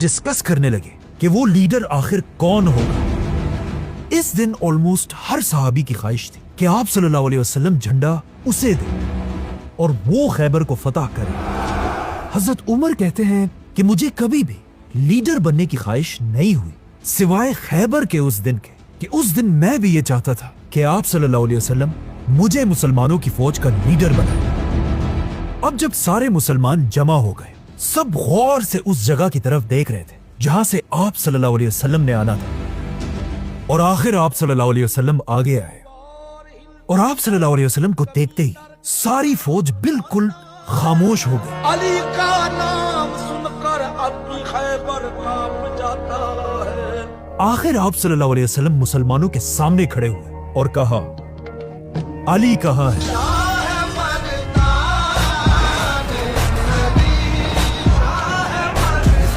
Discuss करने लगे कि वो लीडर आखिर कौन होगा। इस दिन ऑलमोस्ट हर सहाबी की ख्वाहिश थी कि आप सल्लल्लाहु अलैहि वसल्लम झंडा उसे दे और वो खैबर को फतह करे। हजरत उमर कहते हैं कि मुझे कभी भी लीडर बनने की ख्वाहिश नहीं हुई सिवाय खैबर के उस दिन के, कि उस दिन मैं भी ये चाहता था कि आप सल्लल्लाहु अलैहि वसल्लम मुझे मुसलमानों की फौज का लीडर बनाए। अब जब सारे मुसलमान जमा हो गए, सब गौर से उस जगह की तरफ देख रहे थे जहां से आप सल्लल्लाहु अलैहि वसल्लम ने आना था। और आखिर आप सल्लल्लाहु अलैहि वसल्लम आगे आए और आप सल्लल्लाहु अलैहि वसल्लम को देखते ही सारी फौज बिल्कुल खामोश हो गई। अली का नाम सुनकर अब खैबर कांप जाता है। आखिर आप सल्लल्लाहु अलैहि वसल्लम मुसलमानों के सामने खड़े हुए और कहा, अली कहाँ है?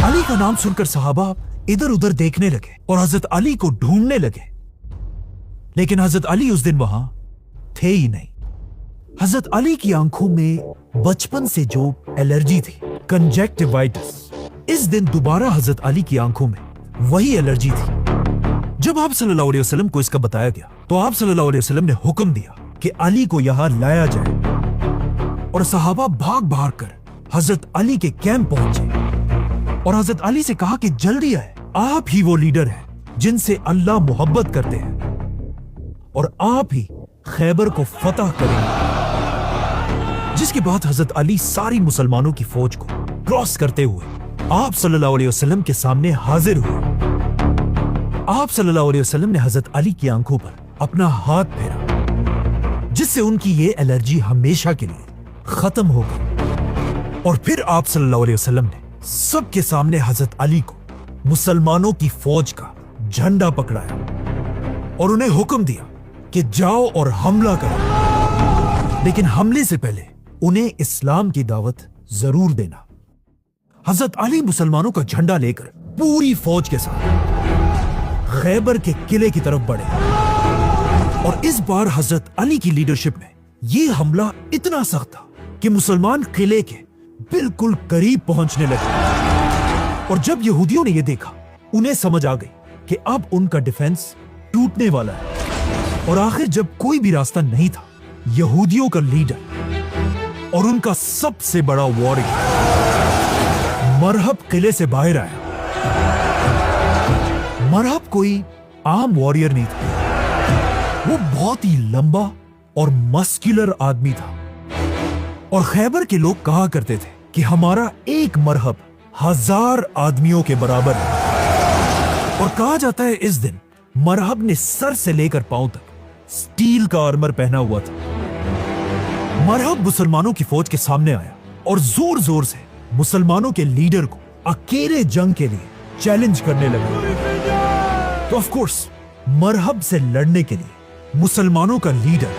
अली का नाम सुनकर सहाबा इधर उधर देखने लगे और हजरत अली को ढूंढने लगे, लेकिन हजरत अली उस दिन वहां थे ही नहीं। हजरत अली की आंखों में बचपन से जो एलर्जी थी, कंजक्टिवाइटिस, इस दिन दोबारा हजरत अली की आंखों में वही एलर्जी थी। जब आप सल्लल्लाहु अलैहि वसल्लम को इसका बताया गया तो आप सल्लल्लाहु अलैहि वसल्लम ने हुक्म दिया कि अली को यहां लाया जाए और सहाबा भाग भाग कर हजरत अली के कैंप पहुंचे और हजरत अली से कहा कि जल्दी आए, आप ही वो लीडर हैं जिनसे अल्लाह मोहब्बत करते हैं और आप ही खैबर को फतह करेंगे। जिसके बाद हजरत अली सारी मुसलमानों की फौज को क्रॉस करते हुए आप सल्लल्लाहु अलैहि वसल्लम के सामने हाजिर हुए। आप सल्लल्लाहु अलैहि वसल्लम ने हजरत अली की आंखों पर अपना हाथ फेरा, जिससे उनकी ये एलर्जी हमेशा के लिए खत्म हो गई। और फिर आप सल्लल्लाहु अलैहि वसल्लम ने सबके सामने हजरत अली को मुसलमानों की फौज का झंडा पकड़ाया और उन्हें हुक्म दिया कि जाओ और हमला करो, लेकिन हमले से पहले उन्हें इस्लाम की दावत जरूर देना। हजरत अली मुसलमानों का झंडा लेकर पूरी फौज के साथ खैबर के किले की तरफ बढ़े और इस बार हजरत अली की लीडरशिप में यह हमला इतना सख्त था कि मुसलमान किले के बिल्कुल करीब पहुंचने लगे। और जब यहूदियों ने यह देखा, उन्हें समझ आ गई कि अब उनका डिफेंस टूटने वाला है। और आखिर जब कोई भी रास्ता नहीं था, यहूदियों का लीडर और उनका सबसे बड़ा वॉरियर मरहब किले से बाहर आया। मरहब कोई आम वॉरियर नहीं था, वो बहुत ही लंबा और मस्कुलर आदमी था। और खैबर के लोग कहा करते थे कि हमारा एक मरहब 1000 आदमियों के बराबर है। और कहा जाता है इस दिन मरहब ने सर से लेकर पांव तक स्टील का आर्मर पहना हुआ था। मरहब मुसलमानों की फौज के सामने आया और जोर जोर से मुसलमानों के लीडर को अकेले जंग के लिए चैलेंज करने लगा। तो ऑफ कोर्स मरहब से लड़ने के लिए मुसलमानों का लीडर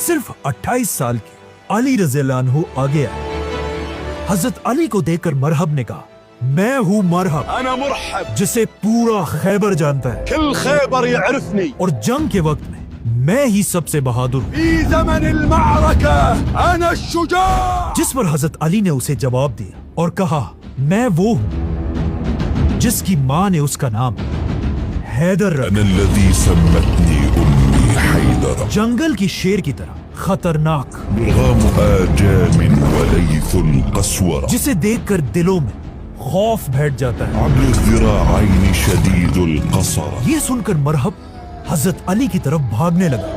सिर्फ 28 साल के अली रज़ियल्लाहु अन्हु आगे आए। हजरत अली को देखकर मरहब ने कहा, मैं हूं मरहब, जिसे पूरा खैबर जानता है कुल खैबर यअरिफनी, और जंग के वक्त में मैं ही सबसे बहादुर हूं। फी ज़मन अल-मअरका अना शुजा। जिस पर हजरत अली ने उसे जवाब दिया और कहा, मैं वो हूं जिसकी मां ने उसका नाम हैदर रखा। जंगल की शेर की तरह खतरनाक, जिसे देखकर दिलों में खौफ बैठ जाता है। ये सुनकर मरहब हजरत अली की तरफ भागने लगा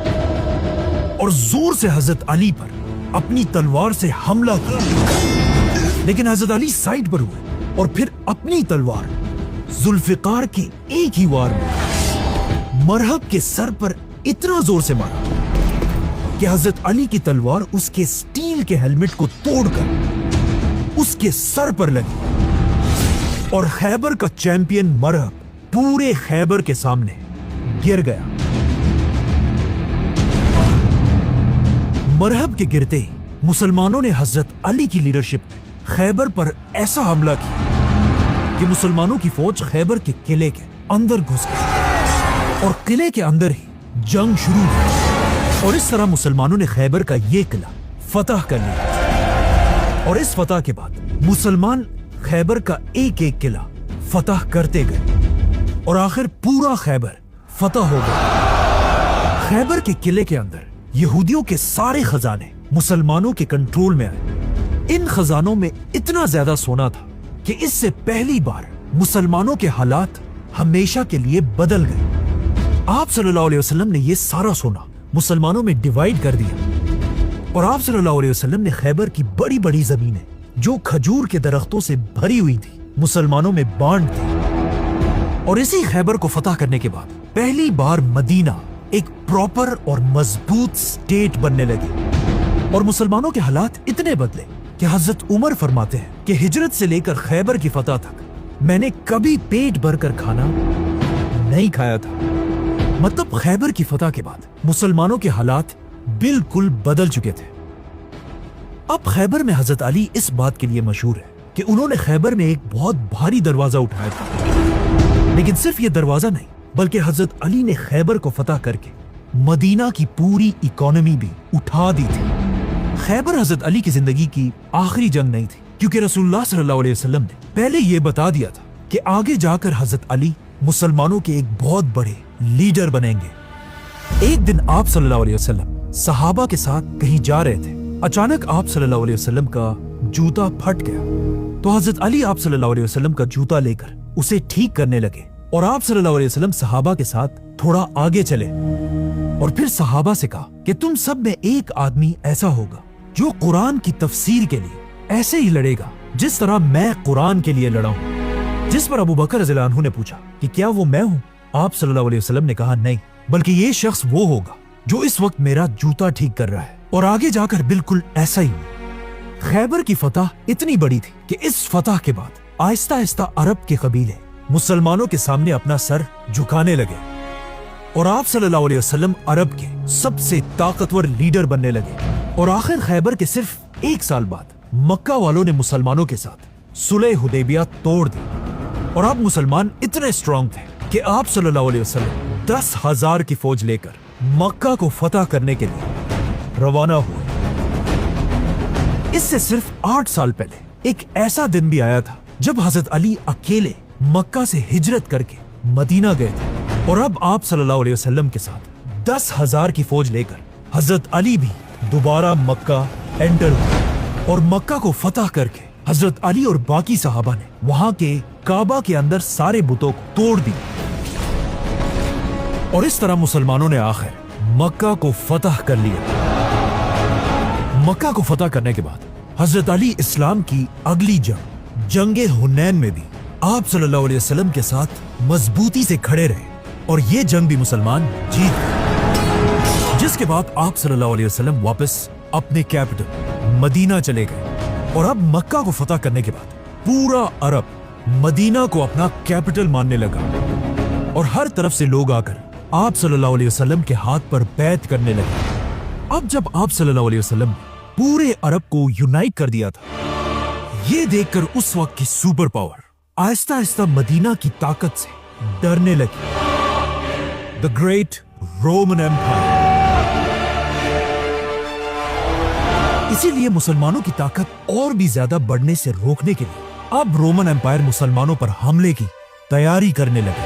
और जोर से हजरत अली पर अपनी तलवार से हमला किया। लेकिन हजरत अली साइड पर हुए और फिर अपनी तलवार जुल्फिकार के एक ही वार में मरहब के सर पर इतना जोर से मारा कि हजरत अली की तलवार उसके स्टील के हेलमेट को तोड़कर उसके सर पर लगी और खैबर का चैंपियन मरहब पूरे खैबर के सामने गिर गया। मरहब के गिरते ही मुसलमानों ने हजरत अली की लीडरशिप में खैबर पर ऐसा हमला किया कि मुसलमानों की फौज खैबर के किले के अंदर घुस गई और किले के अंदर ही जंग शुरू हुई। और इस तरह मुसलमानों ने खैबर का ये किला फतह कर लिया। और इस फतह के बाद मुसलमान खैबर का एक एक किला फतह करते गए और आखिर पूरा खैबर फतह हो गया। खैबर के किले के अंदर यहूदियों के सारे खजाने मुसलमानों के कंट्रोल में आए। इन खजानों में इतना ज्यादा सोना था कि इससे पहली बार मुसलमानों के हालात हमेशा के लिए बदल गए। आप सल्लल्लाहु अलैहि वसल्लम ने यह सारा सोना मुसलमानों में डिवाइड कर दिया और आप सल्लल्लाहु अलैहि वसल्लम ने खैबर की बड़ी बड़ी जमीनें जो खजूर के दरख्तों से भरी हुई थी मुसलमानों में बांट दी। और इसी खैबर को फतह करने के बाद पहली बार मदीना एक प्रॉपर और मजबूत स्टेट बनने लगी और मुसलमानों के हालात इतने बदले कि हजरत उमर फरमाते हैं कि हिजरत से लेकर खैबर की फतह तक मैंने कभी पेट भरकर खाना नहीं खाया था। मतलब खैबर की फतह के बाद मुसलमानों के हालात बिल्कुल बदल चुके थे। अब खैबर में हजरत अली इस बात के लिए मशहूर है कि उन्होंने खैबर में एक बहुत भारी दरवाजा उठाया था। लेकिन सिर्फ ये दरवाजा नहीं बल्कि हजरत अली ने खैबर को फतह करके मदीना की पूरी इकोनॉमी भी उठा दी थी। खैबर हजरत अली की जिंदगी की आखिरी जंग नहीं थी क्योंकि रसूलुल्लाह सल्लल्लाहु अलैहि वसल्लम ने पहले ये बता दिया था कि आगे जाकर हजरत अली मुसलमानों के एक बहुत बड़े लीडर बनेंगे। एक दिन आप सल्लल्लाहु अलैहि वसल्लम सहाबा के साथ कहीं जा रहे थे। अचानक आप सल्लल्लाहु अलैहि वसल्लम का जूता फट गया तो हजरत अली आप सल्लल्लाहु अलैहि वसल्लम का जूता लेकर उसे ठीक करने लगे और आप सल्लल्लाहु अलैहि वसल्लम सहाबा के साथ थोड़ा आगे चले और फिर सहाबा से कहा कि तुम सब में एक आदमी ऐसा होगा जो कुरान की तफसीर के लिए ऐसे ही लड़ेगा जिस तरह मैं कुरान के लिए लड़ा हूं। जिस पर अबू बकर रज़ियल्लाहु अन्हु ने पूछा कि क्या वो मैं हूं? आप सल्लल्लाहु अलैहि वसल्लम ने कहा नहीं, बल्कि ये शख्स वो होगा जो इस वक्त मेरा जूता ठीक कर रहा है और आगे जाकर बिल्कुल ऐसा ही हुआ। खैबर की फतह इतनी बड़ी थी कि इस फतह के बाद आहिस्ता आहिस्ता अरब के कबीले मुसलमानों के सामने अपना सर झुकाने लगे और आप सल्लल्लाहु अलैहि वसल्लम अरब के सबसे ताकतवर लीडर बनने लगे। और आखिर खैबर के सिर्फ एक साल बाद मक्का वालों ने मुसलमानों के साथ सुलह हुदैबिया तोड़ दी और अब मुसलमान इतने स्ट्रांग थे कि आप सल्लल्लाहु अलैहि वसल्लम 10,000 की फौज लेकर मक्का को फतह करने के लिए रवाना हुए। इससे सिर्फ 8 साल पहले एक ऐसा दिन भी आया था जब हजरत अली अकेले मक्का से हिजरत करके मदीना गए थे और अब आप सल्लल्लाहु अलैहि वसल्लम के साथ 10,000 की फौज लेकर हजरत अली भी दोबारा मक्का एंटर हुए और मक्का को फतह करके हजरत अली और बाकी सहाबा ने वहां के काबा के अंदर सारे बुतों को तोड़ दी और इस तरह मुसलमानों ने आखिर मक्का को फतह कर लिया। मक्का को फतह करने के बाद हजरत अली इस्लाम की अगली जंगे हुनैन में भी आप सल्लल्लाहु अलैहि वसल्लम के साथ मजबूती से खड़े रहे और ये जंग भी मुसलमान जीत गए, जिसके बाद आप सल्लल्लाहु अलैहि वसल्लम वापस अपने कैपिटल मदीना चले गए और अब मक्का को फतह करने के बाद पूरा अरब मदीना को अपना कैपिटल मानने लगा और हर तरफ से लोग आकर आप सल्लल्लाहु अलैहि वसल्लम के हाथ पर बैत करने लगे। अब जब आप सल्लल्लाहु अलैहि वसल्लम ने पूरे अरब को यूनाइट कर दिया था, ये देखकर उस वक्त की super power Aahista Aahista Medina की ताकत से डरने लगी। The great Roman empire. इसीलिए मुसलमानों की ताकत और भी ज्यादा बढ़ने से रोकने के लिए अब रोमन एम्पायर मुसलमानों पर हमले की तैयारी करने लगे।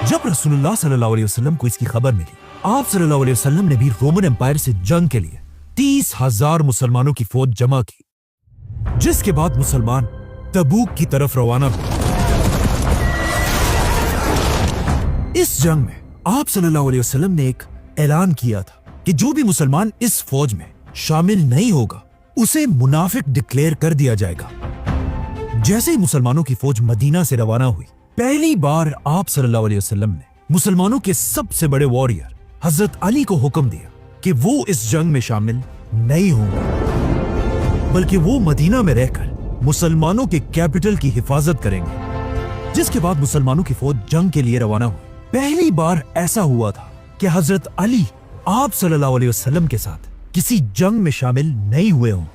जब रसूलुल्लाह सल्लल्लाहु अलैहि वसल्लम को इसकी खबर मिली, आप सल्लल्लाहु अलैहि वसल्लम ने भी रोमन एम्पायर से जंग के लिए 30,000 मुसलमानों की फौज जमा की, जिसके बाद मुसलमान तबूक की तरफ रवाना हुए। इस जंग में आप सल्लल्लाहु अलैहि वसल्लम ने एक ऐलान किया था कि जो भी मुसलमान इस फौज में शामिल नहीं होगा उसे मुनाफिक डिक्लेयर कर दिया जाएगा। जैसे ही मुसलमानों की फौज मदीना से रवाना हुई, पहली बार आप सल्लल्लाहु अलैहि वसल्लम ने मुसलमानों के सबसे बड़े वॉरियर हजरत अली को हुक्म दिया कि वो इस जंग में शामिल नहीं होंगे, बल्कि वो मदीना में रहकर मुसलमानों के कैपिटल की हिफाजत करेंगे। जिसके बाद मुसलमानों की फौज जंग के लिए रवाना हुई। पहली बार ऐसा हुआ था कि हजरत अली आप सल्लल्लाहु अलैहि वसल्लम के साथ किसी जंग में शामिल नहीं हुए हों।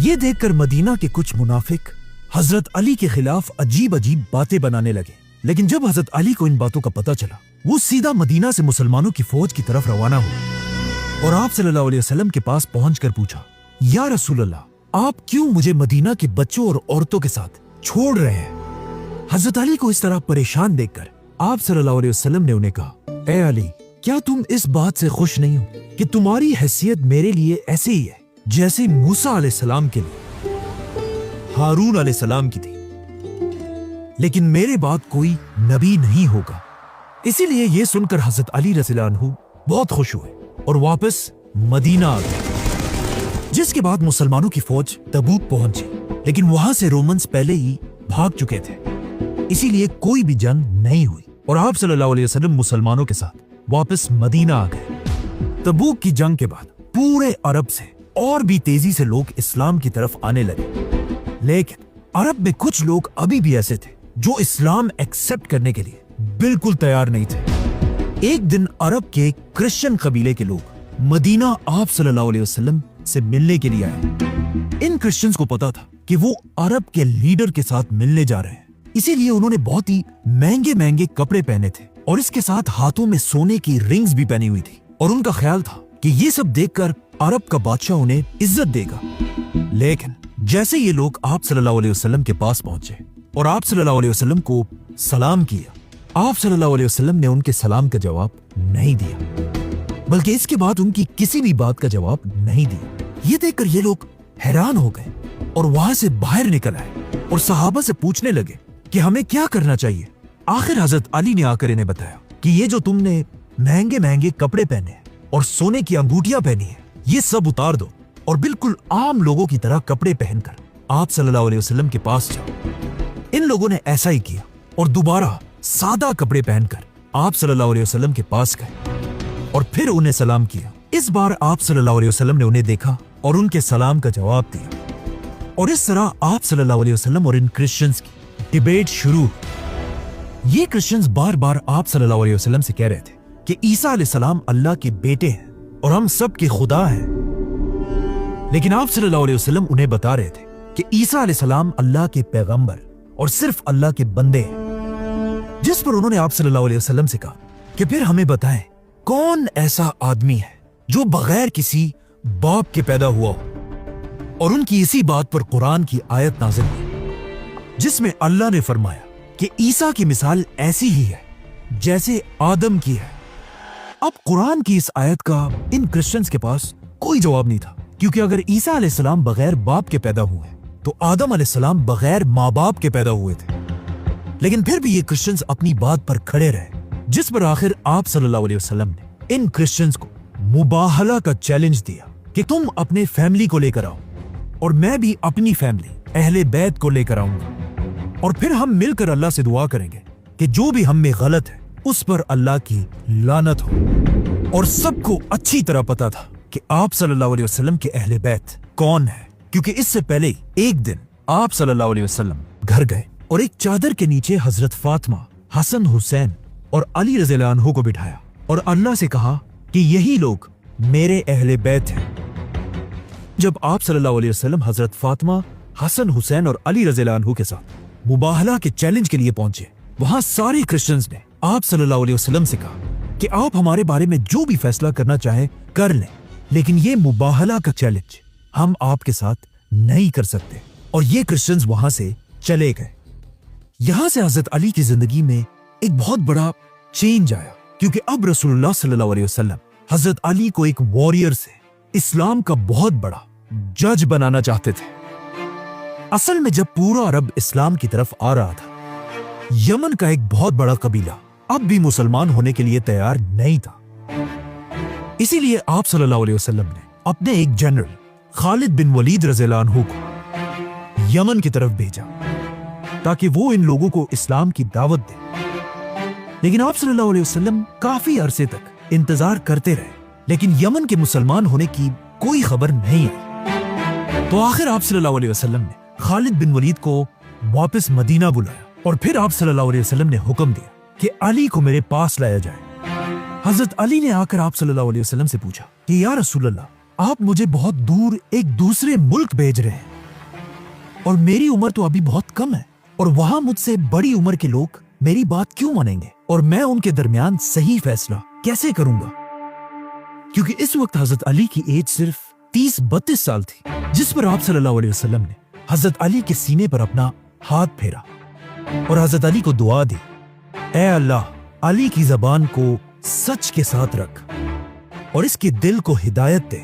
ये देखकर मदीना के कुछ मुनाफिक हजरत अली के खिलाफ अजीब अजीब बातें बनाने लगे, लेकिन जब हजरत अली को इन बातों का पता चला, वो सीधा मदीना से मुसलमानों की फौज की तरफ रवाना हुए और आप सल्लल्लाहु अलैहि वसल्लम के पास पहुंचकर पूछा, या रसूल अल्लाह, आप क्यों मुझे मदीना के बच्चों और औरतों के साथ छोड़ रहे हैं? हजरत अली को इस तरह परेशान देखकर आप सल्लल्लाहु अलैहि वसल्लम ने उन्हें कहा, ए अली, क्या तुम इस बात से खुश नहीं हो कि तुम्हारी हैसियत मेरे लिए ऐसे ही है जैसे मूसा अलैहिस्सलाम के लिए हारून अलैहिस्सलाम की थी, लेकिन मेरे बाद कोई नबी नहीं होगा। इसीलिए ये सुनकर हजरत अली रज़ियल्लाहु अन्हु बहुत खुश हुए और वापस मदीना आ गए, जिसके बाद मुसलमानों की फौज तबूक पहुंची, लेकिन वहां से रोमन्स पहले ही भाग चुके थे, इसीलिए कोई भी जंग नहीं हुई और आप सल्लल्लाहु अलैहि वसल्लम मुसलमानों के साथ वापस मदीना आ गए। तबूक की जंग के बाद पूरे अरब से और भी तेजी से लोग इस्लाम की तरफ आने लगे, लेकिन अरब में कुछ लोग अभी भी ऐसे थे जो इस्लाम एक्सेप्ट करने के लिए बिल्कुल तैयार नहीं थे। एक दिन अरब के क्रिश्चियन कबीले के लोग मदीना आप सल्लल्लाहु अलैहि वसल्लम से मिलने के लिए आए। इन क्रिश्चियंस को पता था कि वो अरब के लीडर के साथ मिलने जा रहे हैं, इसीलिए उन्होंने बहुत ही महंगे महंगे कपड़े पहने थे और इसके साथ हाथों में सोने की रिंग्स भी पहनी हुई थी, और उनका ख्याल था कि ये सब देखकर अरब का बादशाह उन्हें इज्जत देगा। लेकिन जैसे ये लोग आप सल्लल्लाहु अलैहि वसल्लम के पास पहुंचे और आप सल्लल्लाहु अलैहि वसल्लम को सलाम किया, आप सल्लल्लाहु अलैहि वसल्लम ने उनके सलाम का जवाब नहीं दिया, बल्कि इसके बाद उनकी किसी भी बात का जवाब नहीं दिया। ये देखकर ये लोग हैरान हो गए और वहां से बाहर निकल आए और सहाबा से पूछने लगे कि हमें क्या करना चाहिए। आखिर हजरत अली ने आकर इन्हें बताया कि ये जो तुमने महंगे महंगे कपड़े पहने हैं और सोने की अंगूठियां पहनी है, ये सब उतार दो और बिल्कुल आम लोगों की तरह कपड़े पहनकर आप सल्लल्लाहु अलैहि वसल्लम के पास जाओ। इन लोगों ने ऐसा ही किया और दोबारा सादा कपड़े पहनकर आप सल्लल्लाहु अलैहि वसल्लम के पास गए और फिर उन्हें सलाम किया। इस बार आप सल्लल्लाहु अलैहि वसल्लम ने उन्हें देखा और उनके सलाम का जवाब दिया, और इस तरह आप सल्लल्लाहु अलैहि वसल्लम और इन क्रिश्चियंस की डिबेट शुरू। ये क्रिश्चियंस बार बार आप सल्लल्लाहु अलैहि वसल्लम से कह रहे थे कि ईसा अलैहिस्सलाम अल्लाह के बेटे हैं और हम सब के खुदा हैं, लेकिन आप सल्लल्लाहु अलैहि वसल्लम उन्हें बता रहे थे कि ईसा अलैहिस्सलाम अल्लाह के पैगंबर और सिर्फ अल्लाह के बंदे हैं। जिस पर उन्होंने आप सल्लल्लाहु अलैहि वसल्लम से कहा कि फिर हमें बताएं कौन ऐसा आदमी है जो बगैर किसी बाप के पैदा हुआ हो, और उनकी इसी बात पर कुरान की आयत नाज़िल हुई जिसमें अल्लाह ने फरमाया कि ईसा की मिसाल ऐसी ही है जैसे आदम की है। अब कुरान की इस आयत का इन क्रिश्चियंस के पास कोई जवाब नहीं था, क्योंकि अगर ईसा अलैहिस्सलाम बगैर बाप के पैदा हुए तो आदम अलैहिस्सलाम बगैर माँ बाप के पैदा हुए थे। लेकिन फिर भी ये क्रिश्चियंस अपनी बात पर खड़े रहे, जिस पर आखिर आप सल्लल्लाहु अलैहि वसल्लम ने इन क्रिश्चियंस को मुबाहला का चैलेंज दिया कि तुम अपने फैमिली को लेकर आओ और मैं भी अपनी फैमिली अहले बैत को लेकर आऊंगा, और फिर हम मिलकर अल्लाह से दुआ करेंगे कि जो भी हम में गलत है उस पर अल्लाह की लानत हो। और सबको अच्छी तरह पता था कि आप सल्लल्लाहु अलैहि वसल्लम के अहले बैत कौन है, क्योंकि इससे पहले ही एक दिन आप सल्लल्लाहु अलैहि वसल्लम घर गए और एक चादर के नीचे हजरत फातिमा, हसन, हुसैन और अली रज़ियल्लाहु अन्हु को बिठाया और अल्लाह से कहा कि यही लोग मेरे अहले बैत हैं। जब आप सल्लल्लाहु अलैहि वसल्लम हजरत फातिमा, हसन, हुसैन और अली रज़ियल्लाहु अन्हु के साथ मुबाहला के चैलेंज के लिए पहुंचे, वहां सारे क्रिश्चियंस ने आप सल्लल्लाहु अलैहि वसल्लम से कहा कि आप हमारे बारे में जो भी फैसला करना चाहें कर लें, लेकिन ये मुबाहला का चैलेंज हम आपके साथ नहीं कर सकते। और ये क्रिश्चियंस वहां से चले गए। यहां से हजरत अली की जिंदगी में एक बहुत बड़ा चेंज आया, क्योंकि अब रसूलुल्लाह सल्लल्लाहु अलैहि वसल्लम हजरत अली को एक वॉरियर से इस्लाम का बहुत बड़ा जज बनाना चाहते थे। असल में जब पूरा अरब इस्लाम की तरफ आ रहा था, यमन का एक बहुत बड़ा कबीला अब भी मुसलमान होने के लिए तैयार नहीं था। इसीलिए आप सल्लल्लाहु अलैहि वसल्लम ने अपने एक जनरल खालिद बिन वलीद रज़ियल्लाहु अन्हु को यमन की तरफ भेजा ताकि वो इन लोगों को इस्लाम की दावत दे। लेकिन आप सल्लल्लाहु अलैहि वसल्लम काफी अरसे तक इंतजार करते रहे, लेकिन यमन के मुसलमान होने की कोई खबर नहीं आई। तो आखिर आप सल्लल्लाहु अलैहि वसल्लम ने खालिद बिन वलीद को वापस मदीना बुलाया और फिर आप सल्लल्लाहु अलैहि वसल्लम ने हुक्म दिया कि अली को मेरे पास लाया जाए। हजरत अली ने आकर आप सल्लल्लाहु अलैहि वसल्लम से पूछा कि या रसूल अल्लाह, आप मुझे बहुत दूर एक दूसरे मुल्क भेज रहे हैं और मेरी उम्र तो अभी बहुत कम है, और वहां मुझसे बड़ी उम्र के लोग मेरी बात क्यों मानेंगे और मैं उनके दरमियान सही फैसला कैसे करूंगा? क्योंकि इस वक्त हजरत अली की एज सिर्फ 30-32 साल थी, जिस पर आप सल्लल्लाहु अलैहि वसल्लम ने हजरत अली के सीने पर अपना हाथ फेरा और हजरत अली को दुआ दी, ए अल्लाह, अली की जबान को सच के साथ रख और इसके दिल को हिदायत दे।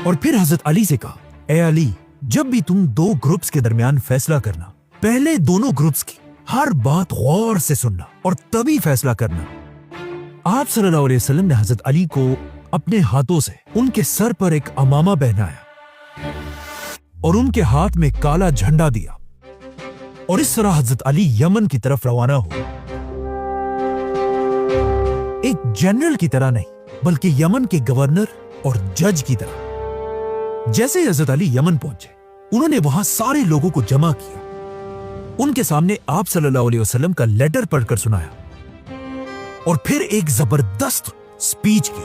और फिर हजरत अली से कहा, ए अली, जब भी तुम दो ग्रुप्स के दरमियान फैसला करना, पहले दोनों ग्रुप्स की हर बात गौर से सुनना और तभी फैसला करना। आप सल्लल्लाहु अलैहि वसल्लम ने हजरत अली को अपने हाथों से उनके सर पर एक अमामा पहनाया और उनके हाथ में काला झंडा दिया, और इस तरह हजरत अली यमन की तरफ रवाना हुए। एक जनरल की तरह नहीं, बल्कि यमन के गवर्नर और जज की तरह। जैसे ही हजरत अली यमन पहुंचे, उन्होंने वहां सारे लोगों को जमा किया, उनके सामने आप सल्लल्लाहु अलैहि वसल्लम का लेटर पढ़कर सुनाया और फिर एक जबरदस्त स्पीच की।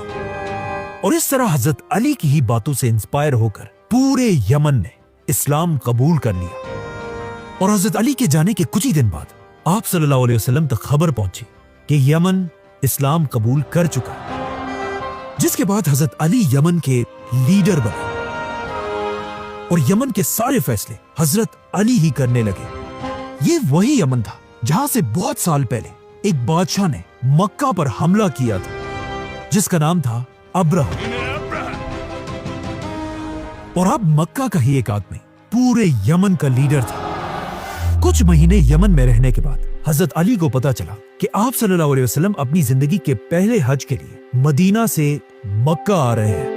और इस तरह हजरत अली की ही बातों से इंस्पायर होकर पूरे यमन ने इस्लाम कबूल कर लिया। और हजरत अली के जाने के कुछ ही दिन बाद आप सल्लल्लाहु अलैहि वसल्लम तक खबर पहुंची कि यमन इस्लाम कबूल कर चुका है, जिसके बाद हजरत अली यमन के लीडर बने और यमन के सारे फैसले हजरत अली ही करने लगे। ये वही यमन था जहां से बहुत साल पहले एक बादशाह ने मक्का पर हमला किया था, जिसका नाम था अब्रहा। और अब मक्का का ही एक आदमी पूरे यमन का लीडर था। कुछ महीने यमन में रहने के बाद हजरत अली को पता चला कि आप सल्लल्लाहु अलैहि वसल्लम अपनी जिंदगी के पहले हज के लिए मदीना से मक्का आ रहे हैं,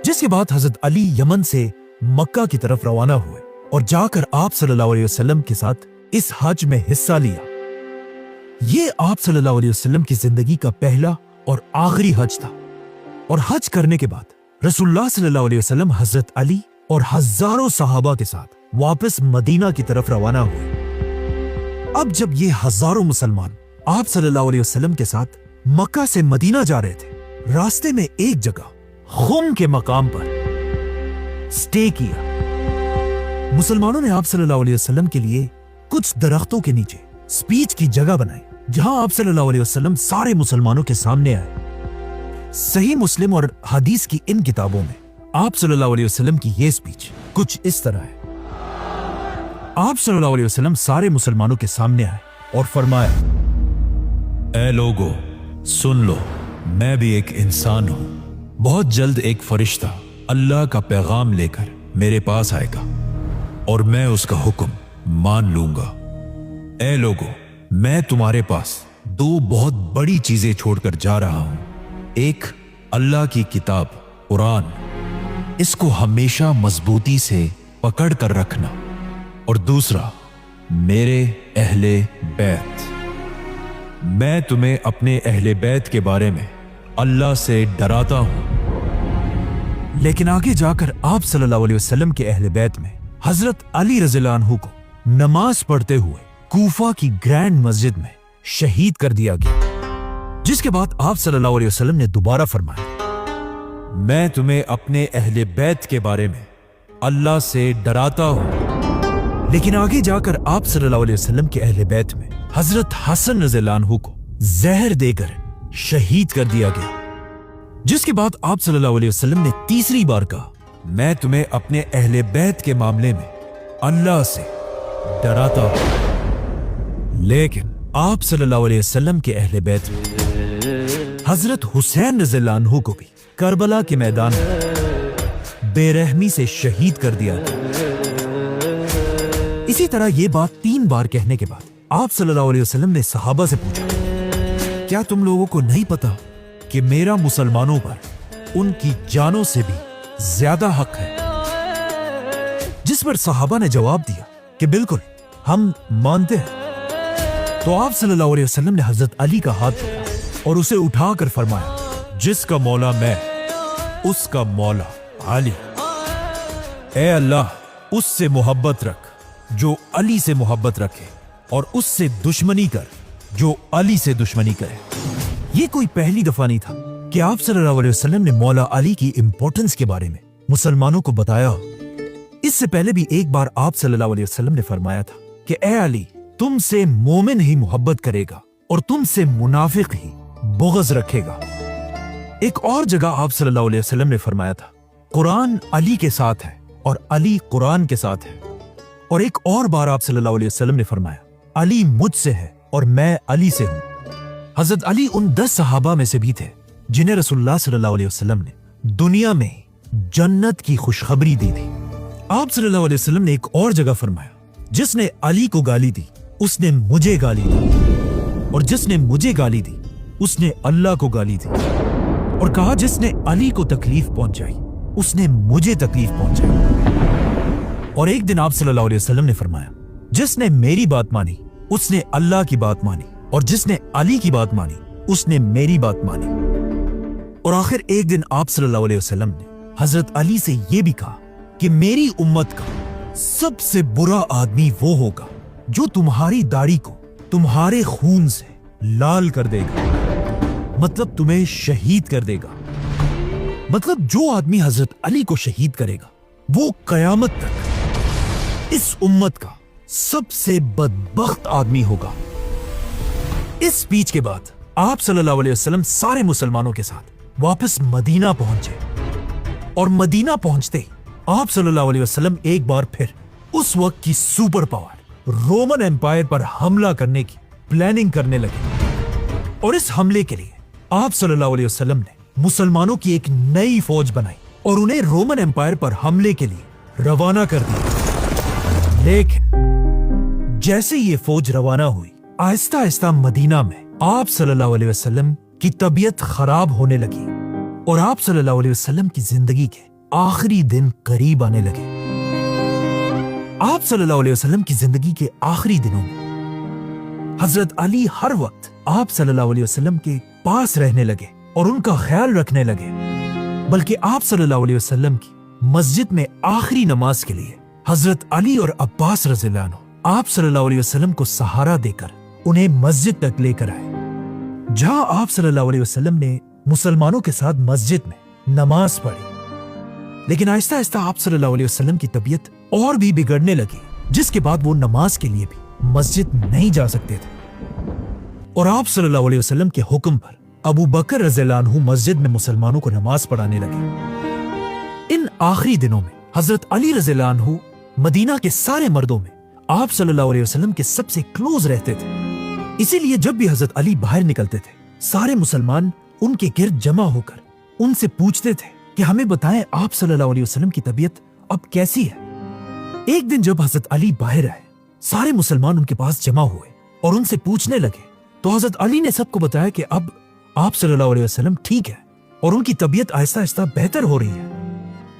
जिसके बाद हजरत अली यमन से मक्का की तरफ रवाना हुए और जाकर आप सल्लल्लाहु अलैहि वसल्लम के साथ इस हज में हिस्सा लिया। ये आप सल्लल्लाहु अलैहि वसल्लम की जिंदगी का पहला और आखिरी हज था। और हज करने के बाद रसूलुल्लाह सल्लल्लाहु अलैहि वसल्लम हजरत अली और हजारों सहाबा के साथ वापस मदीना की तरफ रवाना हुए। अब जब ये हजारों मुसलमान आप सल्लल्लाहु अलैहि वसल्लम के साथ मक्का से मदीना जा रहे थे, रास्ते में एक जगह खुम के मकाम पर स्टे किया। मुसलमानों ने आप सल्लल्लाहु अलैहि वसल्लम के लिए कुछ दरख्तों के नीचे स्पीच की जगह बनाई, जहां आप सल्लल्लाहु अलैहि वसल्लम सारे मुसलमानों के सामने आए। सही मुस्लिम और हदीस की इन किताबों में आप सल्लल्लाहु अलैहि वसल्लम की ये स्पीच कुछ इस तरह है। आप सल्लल्लाहु अलैहि वसल्लम सारे मुसलमानों के सामने आए और फरमाया, ए लोगो, सुन लो, मैं भी एक इंसान हूं। बहुत जल्द एक फरिश्ता अल्लाह का पैगाम लेकर मेरे पास आएगा और मैं उसका हुक्म मान लूंगा। ए लोगो, मैं तुम्हारे पास दो बहुत बड़ी चीजें छोड़कर जा रहा हूं। एक, अल्लाह की किताब कुरान, इसको हमेशा मजबूती से पकड़ कर रखना, और दूसरा, मेरे अहले बैत। मैं तुम्हें अपने अहले बैत के बारे में अल्लाह से डराता हूं। लेकिन आगे जाकर आप सल्लल्लाहु अलैहि वसल्लम के अहले बैत में हजरत अली रज़ियल्लाहु अन्हु को नमाज पढ़ते हुए कूफा की ग्रैंड मस्जिद में शहीद कर दिया गया, जिसके बाद आप सल्लल्लाहु अलैहि वसल्लम ने दोबारा फरमाया, मैं तुम्हें अपने अहले बैत के बारे में अल्लाह से डराता हूं। लेकिन आगे जाकर आप सल्लल्लाहु अलैहि वसल्लम के अहले बैत में हजरत हसन रज़ियल्लाहु अन्हु को जहर देकर शहीद कर दिया गया, जिसके बाद आप सल्लल्लाहु अलैहि वसल्लम ने तीसरी बार कहा, मैं तुम्हें अपने अहले बैत के मामले में अल्लाह से डराता हूं। लेकिन आप सल्लल्लाहु अलैहि वसल्लम के अहले बैत में हजरत हुसैन रज़ियल्लाहु अन्हु को भी करबला के मैदान में बेरहमी से शहीद कर दिया गया। इसी तरह ये बात 3 बार कहने के बाद आप सल्लल्लाहु अलैहि वसल्लम ने सहाबा से पूछा, क्या तुम लोगों को नहीं पता कि मेरा मुसलमानों पर उनकी जानों से भी ज्यादा हक है? जिस पर सहाबा ने जवाब दिया कि बिल्कुल, हम मानते हैं। तो आप सल्लल्लाहु अलैहि वसल्लम ने हजरत अली का हाथ पकड़ा और उसे उठाकर फरमाया, जिसका मौला मैं, उसका मौला अली। ए अल्लाह, उससे मोहब्बत रख जो अली से मोहब्बत रखे, और उससे दुश्मनी कर जो अली से दुश्मनी करे। ये कोई पहली दफा नहीं था कि आप सल्लल्लाहु अलैहि वसल्लम ने मौला अली की इंपॉर्टेंस के बारे में मुसलमानों को बताया। इससे पहले भी एक बार आप सल्लल्लाहु अलैहि वसल्लम ने फरमाया था कि ए अली, तुमसे मोमिन ही मोहब्बत करेगा और तुमसे मुनाफिक ही बुग़्ज़ रखेगा। एक और जगह आप सल्लल्लाहु अलैहि वसल्लम ने फरमाया था, कुरान अली के साथ है और अली कुरान के साथ है। اور ایک اور بار آپ صلی اللہ علیہ وسلم نے فرمایا علی مجھ سے ہے اور میں علی سے ہوں۔ حضرت علی ان 10 صحابہ میں سے بھی تھے جنہیں رسول اللہ صلی اللہ علیہ وسلم نے دنیا میں جنت کی خوشخبری دی تھی۔ آپ صلی اللہ علیہ وسلم نے ایک اور جگہ فرمایا جس نے علی کو گالی دی اس نے مجھے گالی دی، اور جس نے مجھے گالی دی اس نے اللہ کو گالی دی، اور کہا جس نے علی کو تکلیف پہنچائی اس نے مجھے تکلیف پہنچائی۔ اور ایک دن آپ صلی اللہ علیہ وسلم نے فرمایا جس نے میری بات مانی اس نے اللہ کی بات مانی، اور جس نے علی کی بات مانی اس نے میری بات مانی۔ اور آخر ایک دن آپ صلی اللہ علیہ وسلم نے حضرت علی سے یہ بھی کہا کہ میری امت کا سب سے برا آدمی وہ ہوگا جو تمہاری داڑھی کو تمہارے خون سے لال کر دے گا، مطلب تمہیں شہید کر دے گا۔ مطلب جو آدمی حضرت علی کو شہید کرے گا وہ قیامت تک اس امت کا سب سے بدبخت آدمی ہوگا۔ اس سپیچ کے بعد آپ صلی اللہ علیہ وسلم سارے مسلمانوں کے ساتھ واپس مدینہ پہنچے، اور مدینہ پہنچتے ہی آپ صلی اللہ علیہ وسلم ایک بار پھر اس وقت کی سپر پاور رومن امپائر پر حملہ کرنے کی پلاننگ کرنے لگے، اور اس حملے کے لیے آپ صلی اللہ علیہ وسلم نے مسلمانوں کی ایک نئی فوج بنائی اور انہیں رومن امپائر پر حملے کے لیے روانہ کر دیا۔ لیکن جیسے یہ فوج روانہ ہوئی آہستہ آہستہ مدینہ میں آپ صلی اللہ علیہ وسلم کی طبیعت خراب ہونے لگی، اور آپ صلی اللہ علیہ وسلم کی زندگی کے آخری دن قریب آنے لگے۔ آپ صلی اللہ علیہ وسلم کی زندگی کے آخری دنوں میں حضرت علی ہر وقت آپ صلی اللہ علیہ وسلم کے پاس رہنے لگے اور ان کا خیال رکھنے لگے، بلکہ آپ صلی اللہ علیہ وسلم کی مسجد میں آخری نماز کے لیے حضرت علی اور عباس رضی اللہ عنہ آپ صلی اللہ علیہ وسلم کو سہارا دے کر انہیں مسجد تک لے کر آئے، جہاں آپ صلی اللہ علیہ وسلم نے مسلمانوں کے ساتھ مسجد میں نماز پڑھی۔ لیکن آہستہ آہستہ آپ صلی اللہ علیہ وسلم کی طبیعت اور بھی بگڑنے لگی، جس کے بعد وہ نماز کے لیے بھی مسجد نہیں جا سکتے تھے، اور آپ صلی اللہ علیہ وسلم کے حکم پر ابو بکر رضی اللہ عنہ مسجد میں مسلمانوں کو نماز پڑھانے لگے۔ ان آخری دنوں میں حضرت علی رضی اللہ عنہ مدینہ کے سارے مردوں میں آپ صلی اللہ علیہ وسلم کے سب سے کلوز رہتے تھے، اسی لیے جب بھی حضرت علی باہر نکلتے تھے سارے مسلمان ان کے گرد جمع ہو کر ان سے پوچھتے تھے کہ ہمیں بتائیں آپ صلی اللہ علیہ وسلم کی طبیعت اب کیسی ہے۔ ایک دن جب حضرت علی باہر آئے سارے مسلمان ان کے پاس جمع ہوئے اور ان سے پوچھنے لگے، تو حضرت علی نے سب کو بتایا کہ اب آپ صلی اللہ علیہ وسلم ٹھیک ہے اور ان کی طبیعت آہستہ آہستہ بہتر ہو رہی ہے۔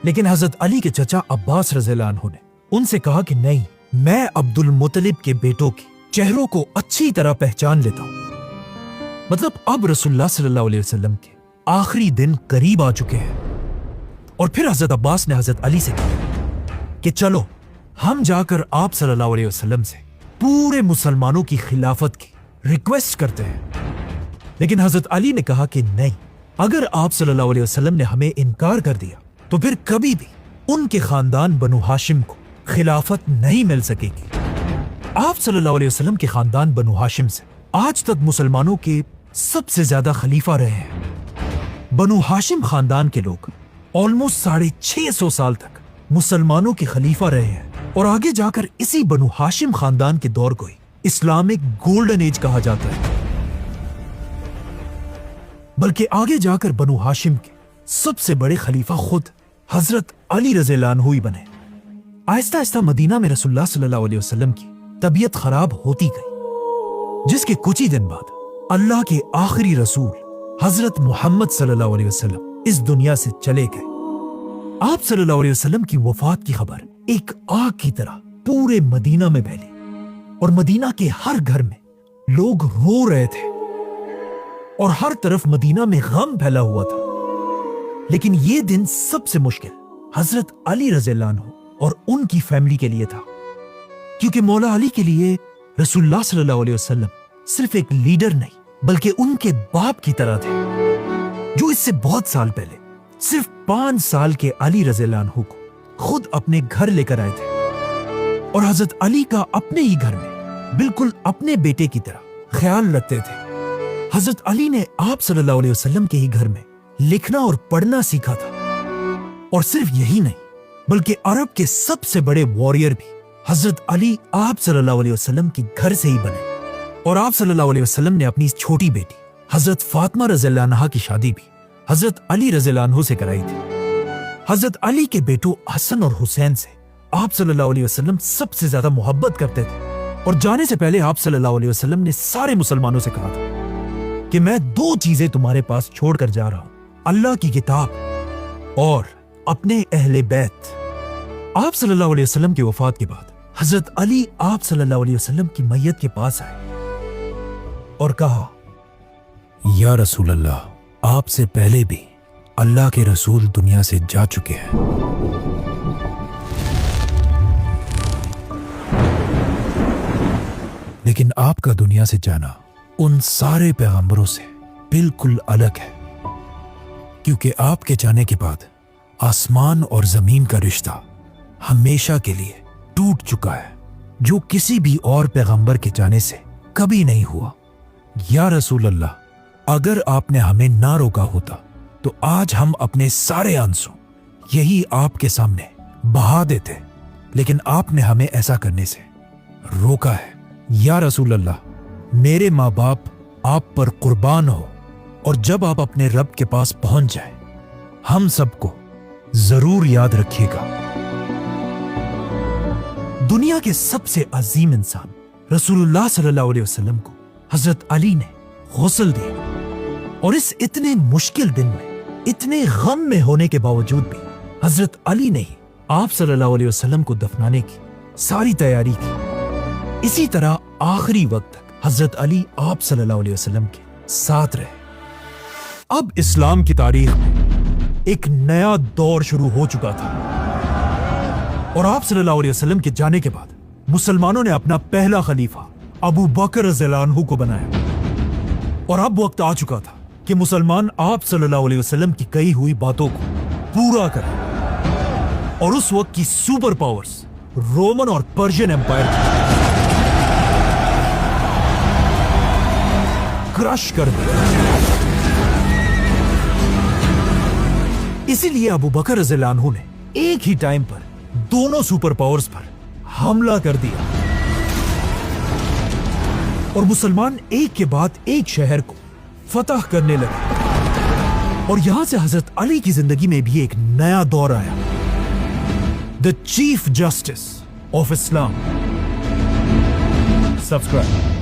لیکن حضرت علی کے چچا عباس رضی اللہ عنہ نے ان سے کہا کہ نہیں، میں عبد المطلب کے بیٹوں کے چہروں کو اچھی طرح پہچان لیتا ہوں۔ مطلب اب رسول اللہ صلی اللہ علیہ وسلم کے آخری دن قریب آ چکے ہیں۔ اور پھر حضرت عباس نے حضرت علی سے کہا کہ چلو ہم جا کر آپ صلی اللہ علیہ وسلم سے پورے مسلمانوں کی خلافت کی ریکویسٹ کرتے ہیں۔ لیکن حضرت علی نے کہا کہ نہیں، اگر آپ صلی اللہ علیہ وسلم نے ہمیں انکار کر دیا تو پھر کبھی بھی ان کے خاندان بنو ہاشم کو خلافت نہیں مل سکے گی۔ آپ صلی اللہ علیہ وسلم کے خاندان بنو ہاشم سے آج تک مسلمانوں کے سب سے زیادہ خلیفہ رہے ہیں۔ بنو ہاشم خاندان کے لوگ آلموسٹ 650 سال تک مسلمانوں کے خلیفہ رہے ہیں، اور آگے جا کر اسی بنو ہاشم خاندان کے دور کو ہی اسلامک گولڈن ایج کہا جاتا ہے۔ بلکہ آگے جا کر بنو ہاشم کے سب سے بڑے خلیفہ خود حضرت علی رضی اللہ عنہ ہی بنے۔ آہستہ آہستہ مدینہ میں رسول اللہ صلی اللہ علیہ وسلم کی طبیعت خراب ہوتی گئی، جس کے کچھ ہی دن بعد اللہ کے آخری رسول حضرت محمد صلی اللہ علیہ وسلم اس دنیا سے چلے گئے۔ آپ صلی اللہ علیہ وسلم کی وفات کی خبر ایک آگ کی طرح پورے مدینہ میں پھیلی، اور مدینہ کے ہر گھر میں لوگ رو رہے تھے، اور ہر طرف مدینہ میں غم پھیلا ہوا تھا۔ لیکن یہ دن سب سے مشکل حضرت علی رضی اللہ عنہ اور ان کی فیملی کے لیے تھا، کیونکہ مولا علی کے لیے رسول اللہ صلی اللہ علیہ وسلم صرف ایک لیڈر نہیں بلکہ ان کے باپ کی طرح تھے، جو اس سے بہت سال پہلے صرف 5 سال کے علی رضی اللہ عنہ کو خود اپنے گھر لے کر آئے تھے، اور حضرت علی کا اپنے ہی گھر میں بالکل اپنے بیٹے کی طرح خیال رکھتے تھے۔ حضرت علی نے آپ صلی اللہ علیہ وسلم کے ہی گھر میں لکھنا اور پڑھنا سیکھا تھا، اور صرف یہی نہیں بلکہ عرب کے سب سے بڑے واریر بھی हजरत अली आप सल्लल्लाहु अलैहि वसल्लम के घर से ही बने और आप सल्लल्लाहु अलैहि वसल्लम ने अपनी छोटी बेटी हजरत फातिमा रज़ियल्लाहु अन्हा की शादी भी हजरत अली रज़ियल्लाहु अन्हु से कराई थी। हजरत अली के बेटों हसन और हुसैन से आप सल्लल्लाहु अलैहि वसल्लम सबसे ज्यादा मोहब्बत करते थे और जाने से पहले आप सल्लल्लाहु अलैहि वसल्लम ने सारे मुसलमानों से कहा था कि मैं दो चीजें तुम्हारे पास छोड़कर जा रहा हूं, अल्लाह की किताब और अपने अहले बैत। आप सल्लल्लाहु अलैहि वसल्लम की वफात के बाद हजरत अली आप सल्लल्लाहु अलैहि वसल्लम की मैयत के पास आए और कहा, या रसूल अल्लाह, आपसे पहले भी अल्लाह के रसूल दुनिया से जा चुके हैं। लेकिन आपका दुनिया से जाना उन सारे पैगंबरों से बिल्कुल अलग है, क्योंकि आपके जाने के बाद आसमान और जमीन का रिश्ता हमेशा के लिए टूट चुका है, जो किसी भी और पैगंबर के जाने से कभी नहीं हुआ। या रसूल अल्लाह, अगर आपने हमें ना रोका होता तो आज हम अपने सारे आंसू यही आपके सामने बहा देते, लेकिन आपने हमें ऐसा करने से रोका है। या रसूल अल्लाह, मेरे माँ बाप आप पर कुर्बान हो और जब आप अपने रब के पास पहुंच जाए हम सबको जरूर याद रखिएगा। दुनिया के सबसे अजीम इंसान रसूलुल्लाह सल्लल्लाहु अलैहि वसल्लम को हजरत अली ने गुस्ल दिया और इस इतने मुश्किल दिन में, इतने गम में होने के बावजूद भी हजरत अली ने ही आप सल्लल्लाहु अलैहि वसल्लम को दफनाने की सारी तैयारी की। इसी तरह आखिरी वक्त तक हजरत अली आप सल्लल्लाहु अलैहि वसल्लम के साथ रहे। अब इस्लाम की तारीख में एक नया दौर शुरू हो चुका था और आप सल्लल्लाहु अलैहि वसल्लम के जाने के बाद मुसलमानों ने अपना पहला खलीफा अबू बकर रज़ियल्लाहु अन्हु को बनाया और अब वक्त आ चुका था कि मुसलमान आप सल्लल्लाहु अलैहि वसल्लम की कही हुई बातों को पूरा करें और उस वक्त की सुपर पावर्स रोमन और पर्शियन एम्पायर क्रश कर दिया। इसीलिए अबू बकर रज़ियल्लाहु अन्हु ने एक ही टाइम पर दोनों सुपर पावर्स पर हमला कर दिया और मुसलमान एक के बाद एक शहर को फतह करने लगे और यहां से हजरत अली की जिंदगी में भी एक नया दौर आया, the chief justice of Islam. Subscribe.